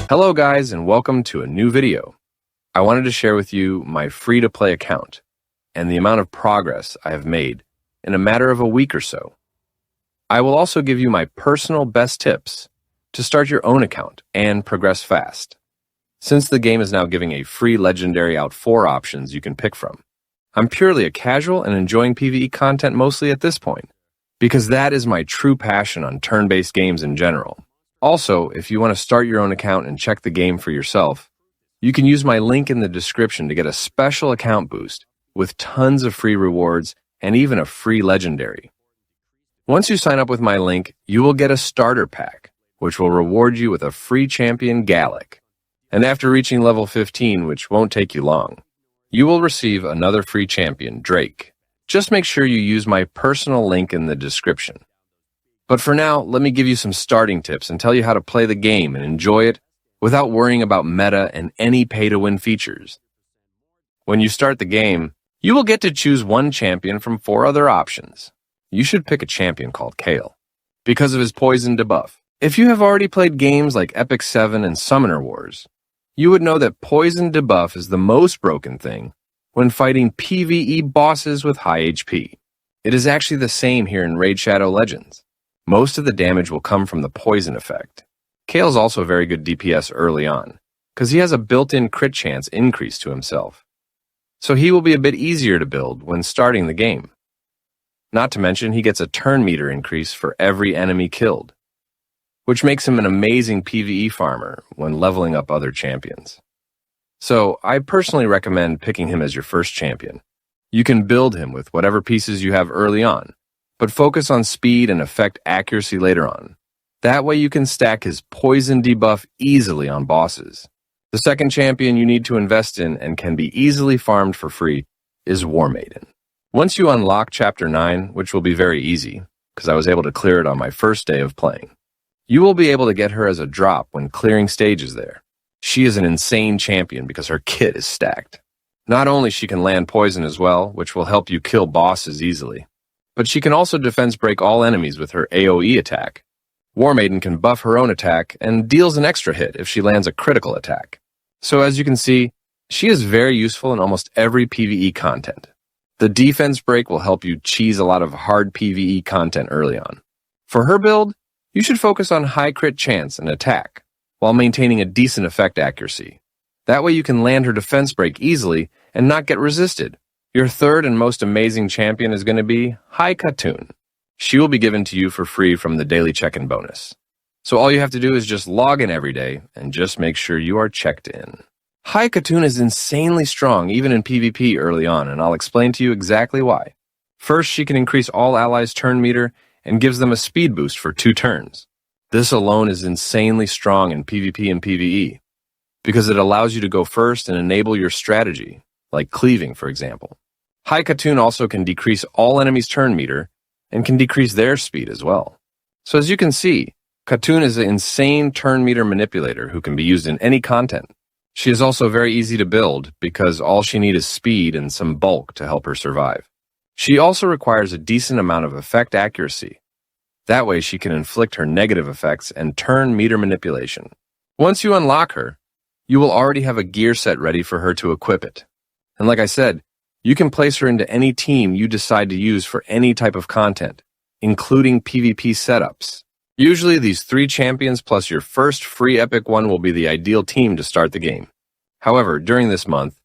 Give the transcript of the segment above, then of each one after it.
Hello guys and welcome to a new video. I wanted to share with you my free-to-play account and the amount of progress I have made in a matter of a week or so. I will also give you my personal best tips to start your own account and progress fast. Since the game is now giving a free legendary out 4 options you can pick from, I'm purely a casual and enjoying PvE content mostly at this point, because that is my true passion on turn-based games in general. Also, if you want to start your own account and check the game for yourself, you can use my link in the description to get a special account boost with tons of free rewards and even a free legendary. Once you sign up with my link, you will get a starter pack, which will reward you with a free champion Galek. And after reaching level 15, which won't take you long, you will receive another free champion, Drake. Just make sure you use my personal link in the description. But for now, let me give you some starting tips and tell you how to play the game and enjoy it without worrying about meta and any pay-to-win features. When you start the game, you will get to choose one champion from 4 other options. You should pick a champion called Kale, because of his poison debuff. If you have already played games like Epic 7 and Summoner Wars, you would know that poison debuff is the most broken thing when fighting PvE bosses with high HP. It is actually the same here in Raid Shadow Legends. Most of the damage will come from the poison effect. Kale's also very good DPS early on, because he has a built-in crit chance increase to himself. So he will be a bit easier to build when starting the game. Not to mention he gets a turn meter increase for every enemy killed, which makes him an amazing PvE farmer when leveling up other champions. So I personally recommend picking him as your first champion. You can build him with whatever pieces you have early on, but focus on speed and effect accuracy later on. That way you can stack his poison debuff easily on bosses. The second champion you need to invest in and can be easily farmed for free is War Maiden. Once you unlock Chapter 9, which will be very easy, because I was able to clear it on my first day of playing, you will be able to get her as a drop when clearing stages there. She is an insane champion because her kit is stacked. Not only she can land poison as well, which will help you kill bosses easily, but she can also defense break all enemies with her AoE attack. War Maiden can buff her own attack and deals an extra hit if she lands a critical attack. So as you can see, she is very useful in almost every PvE content. The defense break will help you cheese a lot of hard PvE content early on. For her build, you should focus on high crit chance and attack, while maintaining a decent effect accuracy. That way you can land her defense break easily and not get resisted. Your third and most amazing champion is going to be High Khatoon. She will be given to you for free from the daily check-in bonus. So all you have to do is just log in every day and just make sure you are checked in. High Khatoon is insanely strong even in PvP early on, and I'll explain to you exactly why. First, she can increase all allies' turn meter and gives them a speed boost for 2 turns. This alone is insanely strong in PvP and PvE, because it allows you to go first and enable your strategy, like cleaving, for example. High Khatoon also can decrease all enemies' turn meter and can decrease their speed as well. So as you can see, Khatoon is an insane turn meter manipulator who can be used in any content. She is also very easy to build because all she needs is speed and some bulk to help her survive. She also requires a decent amount of effect accuracy. That way she can inflict her negative effects and turn meter manipulation. Once you unlock her, you will already have a gear set ready for her to equip it. And like I said, you can place her into any team you decide to use for any type of content, including PvP setups. Usually these 3 champions plus your first free epic one will be the ideal team to start the game. However, during this month,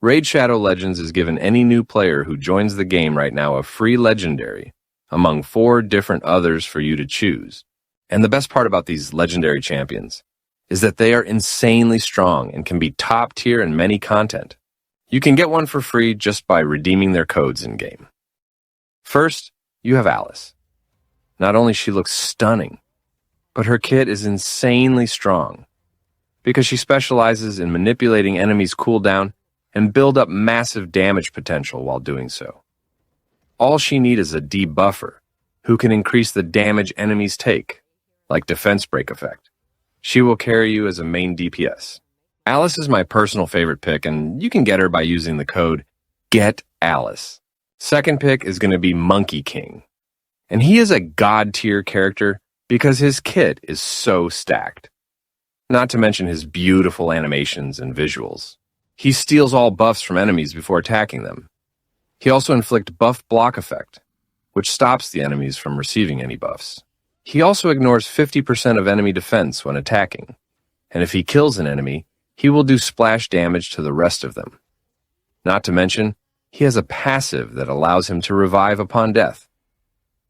Raid Shadow Legends is given any new player who joins the game right now a free legendary, among 4 different others for you to choose. And the best part about these legendary champions is that they are insanely strong and can be top tier in many content. You can get one for free just by redeeming their codes in-game. First, you have Alice. Not only she looks stunning, but her kit is insanely strong, because she specializes in manipulating enemies' cooldown and build up massive damage potential while doing so. All she needs is a debuffer, who can increase the damage enemies take, like defense break effect. She will carry you as a main DPS. Alice is my personal favorite pick, and you can get her by using the code GETALICE. Second pick is going to be MONKEYKING, and he is a god tier character because his kit is so stacked. not to mention his beautiful animations and visuals. He steals all buffs from enemies before attacking them. He also inflicts buff block effect, which stops the enemies from receiving any buffs. He also ignores 50% of enemy defense when attacking, and if he kills an enemy, he will do splash damage to the rest of them. Not to mention, he has a passive that allows him to revive upon death.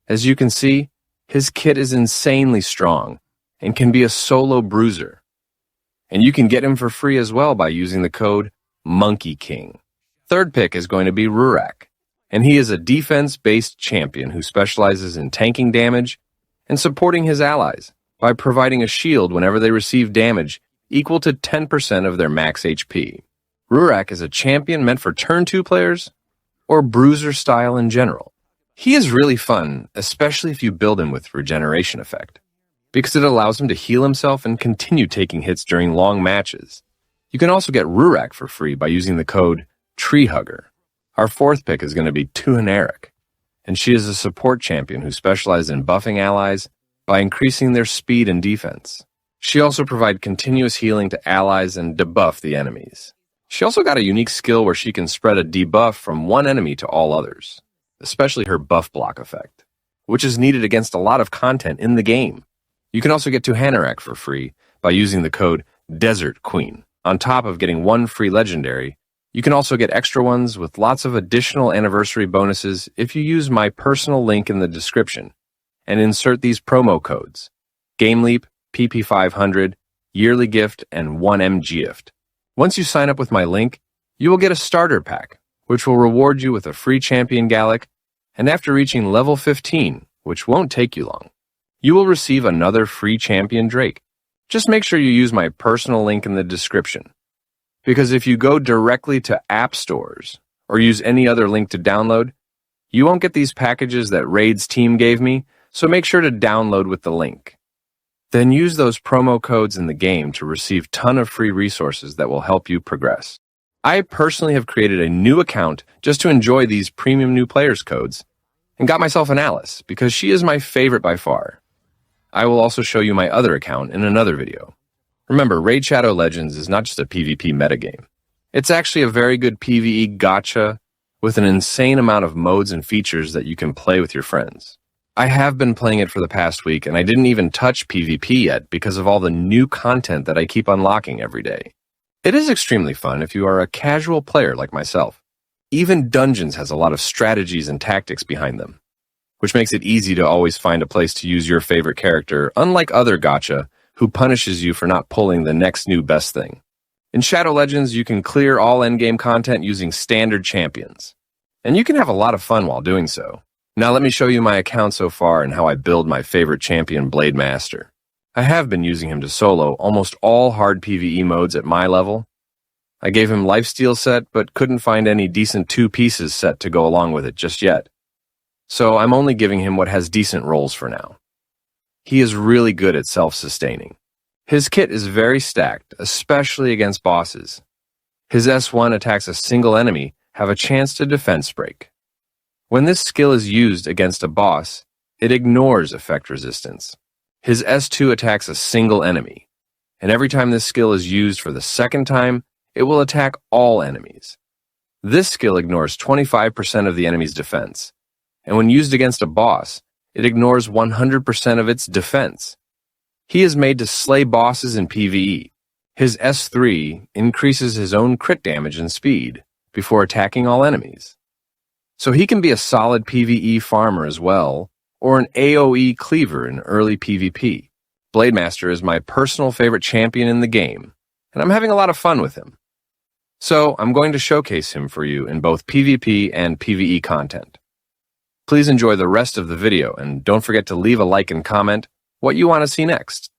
As you can see, his kit is insanely strong and can be a solo bruiser. And you can get him for free as well by using the code MONKEYKING. Third pick is going to be Rurak, and he is a defense-based champion who specializes in tanking damage and supporting his allies by providing a shield whenever they receive damage equal to 10% of their max HP. Rurak is a champion meant for turn 2 players or bruiser style in general. He is really fun, especially if you build him with regeneration effect, because it allows him to heal himself and continue taking hits during long matches. You can also get Rurak for free by using the code TreeHugger. Our fourth pick is going to be Tuhaneric, and she is a support champion who specializes in buffing allies by increasing their speed and defense. She also provides continuous healing to allies and debuff the enemies. She also got a unique skill where she can spread a debuff from one enemy to all others, especially her buff block effect, which is needed against a lot of content in the game. You can also get Tuhaneric for free by using the code Desert Queen. On top of getting one free legendary, you can also get extra ones with lots of additional anniversary bonuses if you use my personal link in the description and insert these promo codes: GameLeap, PP500, Yearly Gift, and 1M Gift. Once you sign up with my link, you will get a starter pack, which will reward you with a free champion Galek, and after reaching level 15, which won't take you long, you will receive another free champion Drake. Just make sure you use my personal link in the description, because if you go directly to app stores or use any other link to download, you won't get these packages that Raid's team gave me, so make sure to download with the link. Then use those promo codes in the game to receive a ton of free resources that will help you progress. I personally have created a new account just to enjoy these premium new players codes and got myself an Alice because she is my favorite by far. I will also show you my other account in another video. Remember, Raid Shadow Legends is not just a PvP metagame. It's actually a very good PvE gacha with an insane amount of modes and features that you can play with your friends. I have been playing it for the past week, and I didn't even touch PvP yet because of all the new content that I keep unlocking every day. It is extremely fun if you are a casual player like myself. Even Dungeons has a lot of strategies and tactics behind them, which makes it easy to always find a place to use your favorite character, unlike other gacha who punishes you for not pulling the next new best thing. In Shadow Legends, you can clear all endgame content using standard champions, and you can have a lot of fun while doing so. Now let me show you my account so far and how I build my favorite champion, Blade Master. I have been using him to solo almost all hard PvE modes at my level. I gave him Lifesteal set, but couldn't find any decent 2 pieces set to go along with it just yet. So I'm only giving him what has decent rolls for now. He is really good at self-sustaining. His kit is very stacked, especially against bosses. His S1 attacks a single enemy have a chance to defense break. When this skill is used against a boss, it ignores effect resistance. His S2 attacks a single enemy, and every time this skill is used for the second time, it will attack all enemies. This skill ignores 25% of the enemy's defense, and when used against a boss, it ignores 100% of its defense. He is made to slay bosses in PvE. His S3 increases his own crit damage and speed before attacking all enemies. So he can be a solid PvE farmer as well, or an AoE cleaver in early PvP. Blade Master is my personal favorite champion in the game, and I'm having a lot of fun with him. So I'm going to showcase him for you in both PvP and PvE content. Please enjoy the rest of the video, and don't forget to leave a like and comment what you want to see next.